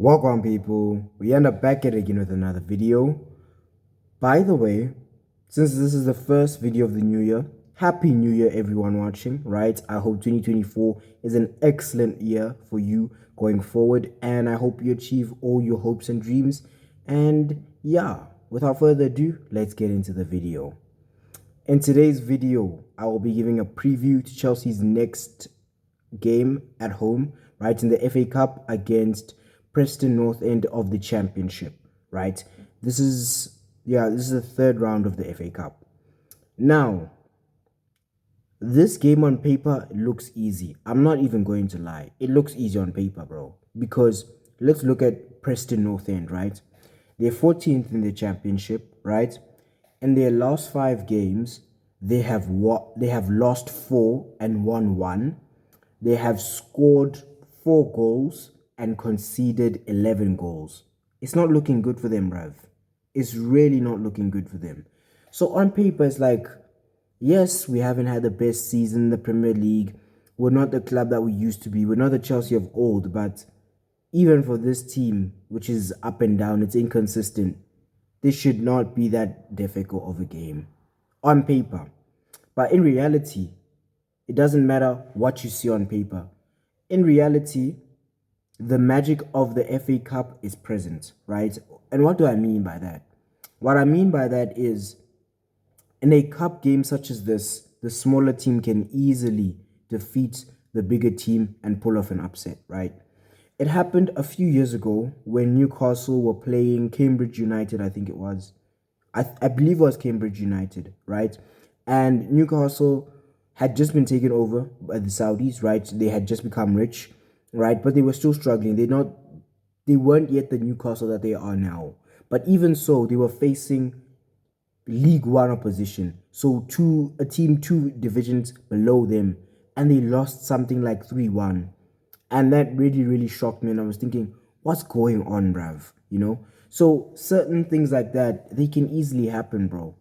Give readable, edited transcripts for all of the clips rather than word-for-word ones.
Welcome, people. We end up back at it again with another video. By the way, since this is the first video of the new year, happy new year everyone watching, right? I hope 2024 is an excellent year for you going forward, and I hope you achieve all your hopes and dreams. And yeah, without further ado, let's get into the video. In today's video, I will be giving a preview to Chelsea's next game at home, right, in the FA Cup against Preston North End of the Championship, right? This is the third round of the FA Cup. Now, this game on paper looks easy. I'm not even going to lie. It looks easy on paper, bro. Because let's look at Preston North End, right? They're 14th in the championship, right? In their last 5 games, they have lost 4 and won 1. They have scored 4 goals and conceded 11 goals. It's not looking good for them, bruv. It's really not looking good for them. So on paper, it's like, yes, we haven't had the best season in the Premier League. We're not the club that we used to be. We're not the Chelsea of old. But even for this team, which is up and down, it's inconsistent, this should not be that difficult of a game on paper. But in reality, it doesn't matter what you see on paper. In reality, the magic of the FA Cup is present, right? And what do I mean by that? What I mean by that is, in a cup game such as this, the smaller team can easily defeat the bigger team and pull off an upset, right? It happened a few years ago when Newcastle were playing Cambridge United, I think it was. I believe it was Cambridge United, right? And Newcastle had just been taken over by the Saudis, right? They had just become rich, right? But they were still struggling. They weren't yet the Newcastle that they are now. But even so, they were facing League One opposition. So a team 2 divisions below them. And they lost something like 3-1. And that really, really shocked me. And I was thinking, what's going on, bruv? So certain things like that, they can easily happen, bro.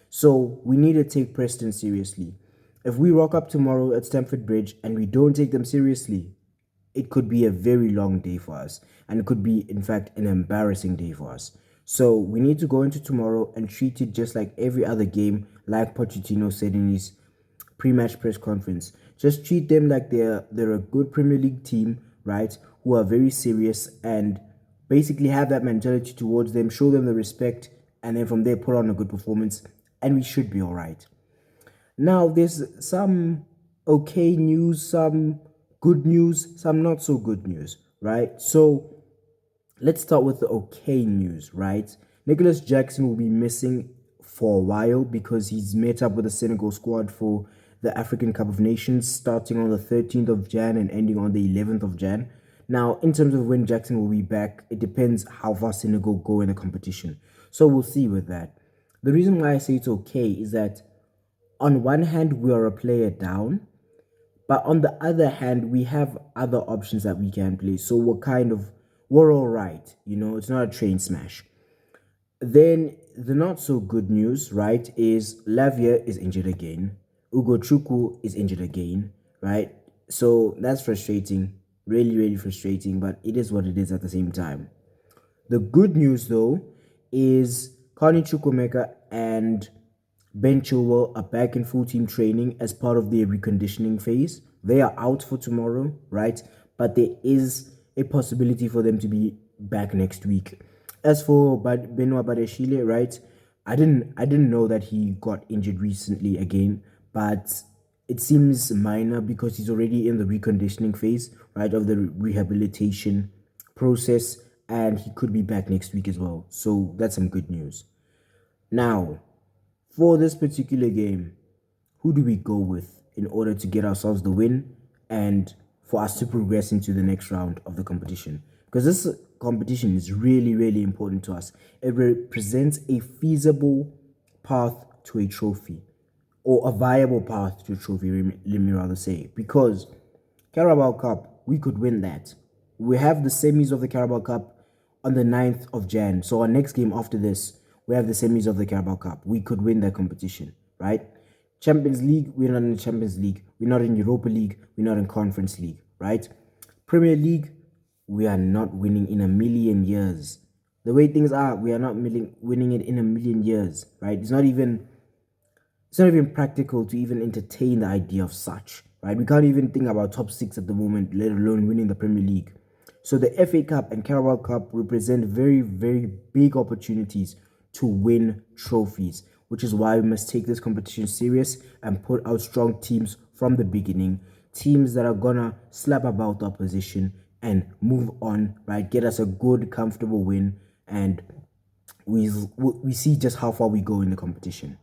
So we need to take Preston seriously. If we rock up tomorrow at Stamford Bridge and we don't take them seriously, it could be a very long day for us. And it could be, in fact, an embarrassing day for us. So we need to go into tomorrow and treat it just like every other game, like Pochettino said in his pre-match press conference. Just treat them like they're a good Premier League team, right? Who are very serious and basically have that mentality towards them, show them the respect, and then from there put on a good performance, and we should be all right. Now, there's some okay news, some good news, some not so good news, right? So let's start with the okay news, right? Nicholas Jackson will be missing for a while because he's met up with the Senegal squad for the African Cup of Nations starting on the 13th of Jan and ending on the 11th of Jan. Now, in terms of when Jackson will be back, it depends how far Senegal go in the competition. So we'll see with that. The reason why I say it's okay is that on one hand, we are a player down, but on the other hand, we have other options that we can play. So we're all right. It's not a train smash. Then the not so good news, right, is Lavia is injured again. Ugo Chukwu is injured again, right? So that's frustrating, really, really frustrating, but it is what it is at the same time. The good news, though, is Carney Chukwemeka and Ben Chilwell are back in full team training as part of their reconditioning phase. They are out for tomorrow, right? But there is a possibility for them to be back next week. As for Benoit Badeshile, right? I didn't know that he got injured recently again, but it seems minor because he's already in the reconditioning phase, right, of the rehabilitation process, and he could be back next week as well. So that's some good news. Now, for this particular game, who do we go with in order to get ourselves the win and for us to progress into the next round of the competition? Because this competition is really, really important to us. It represents a feasible path to a trophy, or a viable path to a trophy, let me rather say. Because Carabao Cup, we could win that. We have the semis of the Carabao Cup on the 9th of Jan. So our next game after this, we have the semis of the Carabao Cup. We could win that competition, right? Champions League, we're not in the Champions League. We're not in Europa League. We're not in Conference League, right? Premier League, we are not winning in a million years. The way things are, we are not winning it in a million years, right? It's not even practical to even entertain the idea of such, right? We can't even think about top six at the moment, let alone winning the Premier League. So the FA Cup and Carabao Cup represent very, very big opportunities to win trophies, which is why we must take this competition serious and put out strong teams from the beginning. Teams that are gonna slap about the opposition and move on, right? Get us a good, comfortable win, and we see just how far we go in the competition.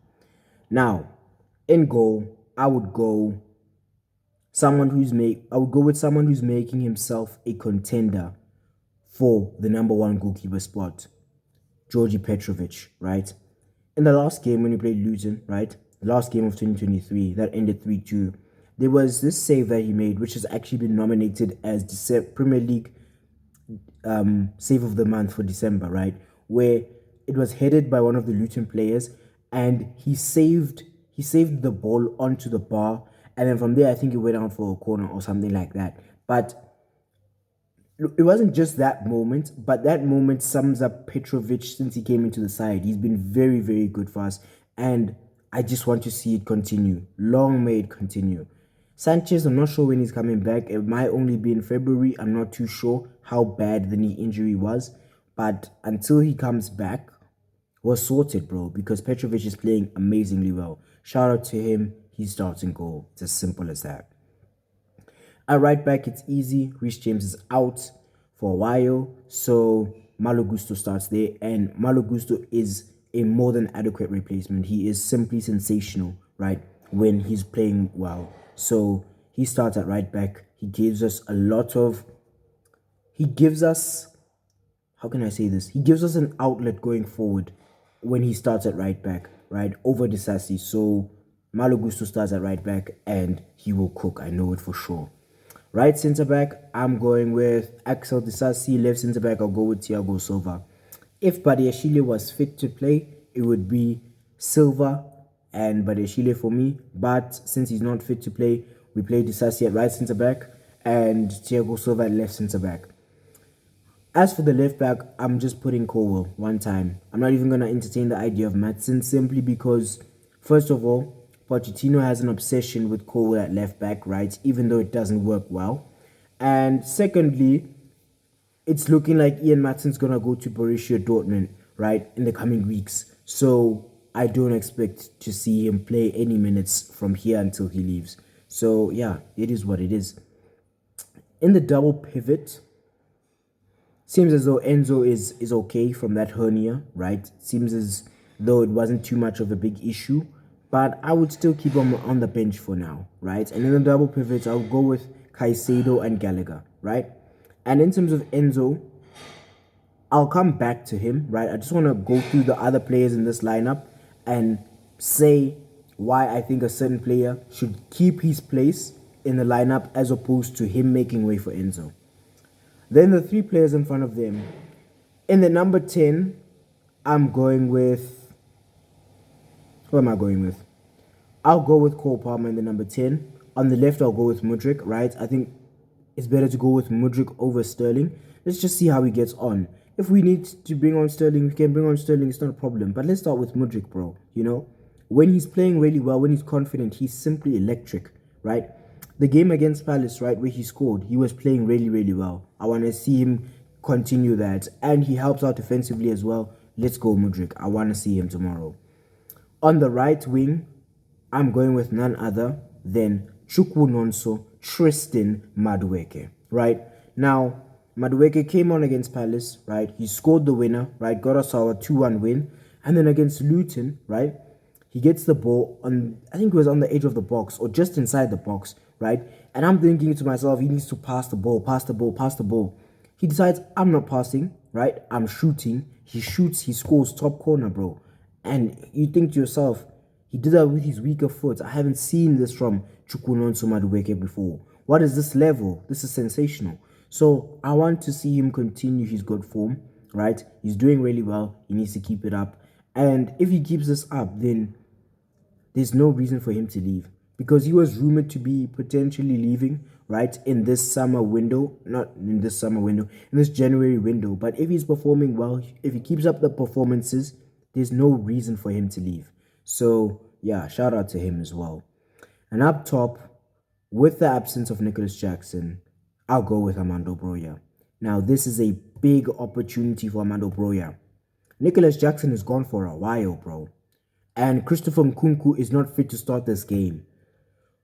Now, in goal, I would go with someone who's making himself a contender for the number one goalkeeper spot, Georgi Petrovic, right? In the last game when he played Luton, right? The last game of 2023 that ended 3-2, there was this save that he made, which has actually been nominated as the Premier League save of the month for December, right? Where it was headed by one of the Luton players, and he saved the ball onto the bar, and then from there I think it went out for a corner or something like that. But it wasn't just that moment, but that moment sums up Petrovic since he came into the side. He's been very, very good for us, and I just want to see it continue. Long may it continue. Sanchez, I'm not sure when he's coming back. It might only be in February. I'm not too sure how bad the knee injury was, but until he comes back, we're sorted, bro, because Petrovic is playing amazingly well. Shout out to him. He's starting goal. It's as simple as that. At right back, it's easy. Reece James is out for a while, so Malo Gusto starts there, and Malo Gusto is a more than adequate replacement. He is simply sensational, right, when he's playing well. So he starts at right back. He gives us, how can I say this? He gives us an outlet going forward when he starts at right back, right, over Disasi. So Malo Gusto starts at right back, and he will cook. I know it for sure. Right centre back, I'm going with Axel Disasi. Left centre back, I'll go with Thiago Silva. If Badiashile was fit to play, it would be Silva and Badiashile for me. But since he's not fit to play, we play Disasi at right centre back and Thiago Silva at left centre back. As for the left back, I'm just putting Colwell one time. I'm not even going to entertain the idea of Maatsen, simply because, first of all, Pochettino has an obsession with Colwell at left back, right? Even though it doesn't work well. And secondly, it's looking like Ian Maatsen's going to go to Borussia Dortmund, right, in the coming weeks. So I don't expect to see him play any minutes from here until he leaves. So yeah, it is what it is. In the double pivot, seems as though Enzo is okay from that hernia, right? Seems as though it wasn't too much of a big issue. But I would still keep him on the bench for now, right? And in the double pivots, I'll go with Caicedo and Gallagher, right? And in terms of Enzo, I'll come back to him, right? I just want to go through the other players in this lineup and say why I think a certain player should keep his place in the lineup as opposed to him making way for Enzo. Then the three players in front of them. In the number 10, I'm going with... Who am I going with? I'll go with Cole Palmer in the number 10. On the left, I'll go with Mudryk, right? I think it's better to go with Mudryk over Sterling. Let's just see how he gets on. If we need to bring on Sterling, we can bring on Sterling. It's not a problem. But let's start with Mudryk, bro. You know, when he's playing really well, when he's confident, he's simply electric, right? The game against Palace, right, where he scored, he was playing really, really well. I want to see him continue that. And he helps out defensively as well. Let's go, Mudryk. I want to see him tomorrow. On the right wing, I'm going with none other than Chukwunonso Tristan Madueke, right? Now, Madueke came on against Palace, right? He scored the winner, right? Got us our 2-1 win. And then against Luton, right? He gets the ball on, I think it was on the edge of the box or just inside the box, right? And I'm thinking to myself, he needs to pass the ball, pass the ball, pass the ball. He decides, I'm not passing, right? I'm shooting. He shoots, he scores top corner, bro. And you think to yourself, he did that with his weaker foot. I haven't seen this from Chukwunonso Madueke before. What is this level? This is sensational. So I want to see him continue his good form, right? He's doing really well. He needs to keep it up. And if he keeps this up, then there's no reason for him to leave. Because he was rumored to be potentially leaving right, in this summer window, not in this summer window, in this January window. But if he's performing well, if he keeps up the performances, there's no reason for him to leave. So yeah, shout out to him as well. And up top, with the absence of Nicholas Jackson, I'll go with Armando Broja. Now, this is a big opportunity for Armando Broja. Nicholas Jackson is gone for a while, bro. And Christopher Nkunku is not fit to start this game.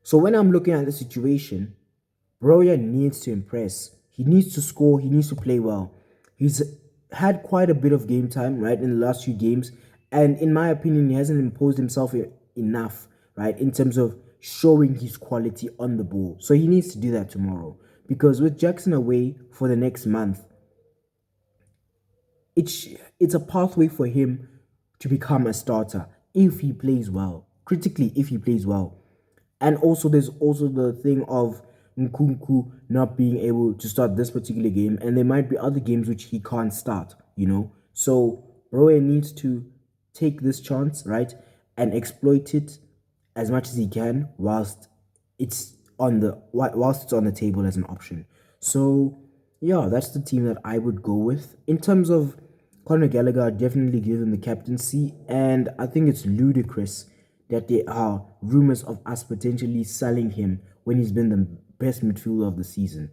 So when I'm looking at the situation, Broja needs to impress. He needs to score. He needs to play well. He's had quite a bit of game time, right, in the last few games. And in my opinion, he hasn't imposed himself enough, right, in terms of showing his quality on the ball. So he needs to do that tomorrow. Because with Jackson away for the next month, it's a pathway for him to become a starter if he plays well. Critically, if he plays well. And also, there's also the thing of Nkunku not being able to start this particular game, and there might be other games which he can't start, you know. So Broja needs to take this chance, right, and exploit it as much as he can whilst it's on the table as an option. So yeah, that's the team that I would go with. In terms of Conor Gallagher, I'd definitely give him the captaincy, and I think it's ludicrous that there are rumors of us potentially selling him when he's been the best midfielder of the season.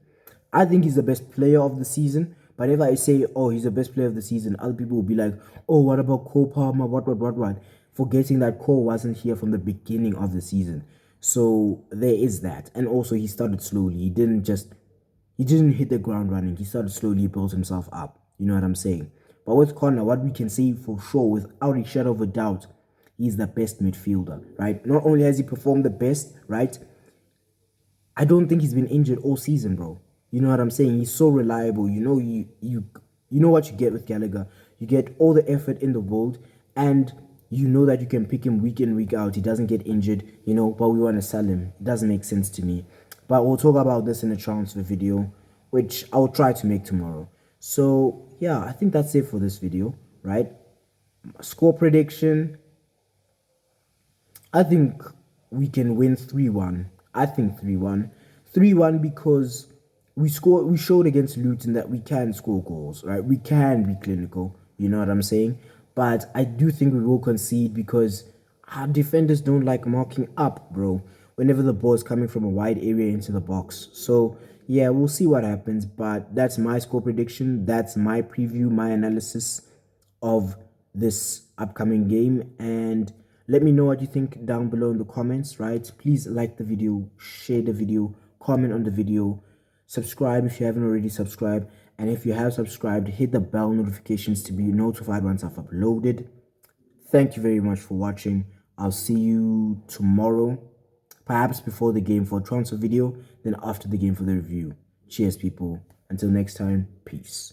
I think he's the best player of the season, but if I say, oh, he's the best player of the season, other people will be like, oh, what about Cole Palmer, what, forgetting that Cole wasn't here from the beginning of the season. So there is that. And also, he started slowly. He didn't hit the ground running. He started slowly, built himself up. You know what I'm saying? But with Conor, what we can say for sure, without a shadow of a doubt, he's the best midfielder, right? Not only has he performed the best, right? I don't think he's been injured all season, bro. You know what I'm saying? He's so reliable. You know, you know what you get with Gallagher. You get all the effort in the world, and you know that you can pick him week in, week out. He doesn't get injured, you know, but we want to sell him. It doesn't make sense to me. But we'll talk about this in a transfer video, which I'll try to make tomorrow. So yeah, I think that's it for this video, right? Score prediction. I think we can win 3-1. I think 3-1. 3-1 because we showed against Luton that we can score goals, right? We can be clinical, you know what I'm saying? But I do think we will concede because our defenders don't like marking up, bro, whenever the ball is coming from a wide area into the box. So yeah, we'll see what happens, but that's my score prediction. That's my preview, my analysis of this upcoming game. And let me know what you think down below in the comments, right? Please like the video, share the video, comment on the video, subscribe if you haven't already subscribed. And if you have subscribed, hit the bell notifications to be notified once I've uploaded. Thank you very much for watching. I'll see you tomorrow, perhaps before the game for a transfer video, then after the game for the review. Cheers, people. Until next time, peace.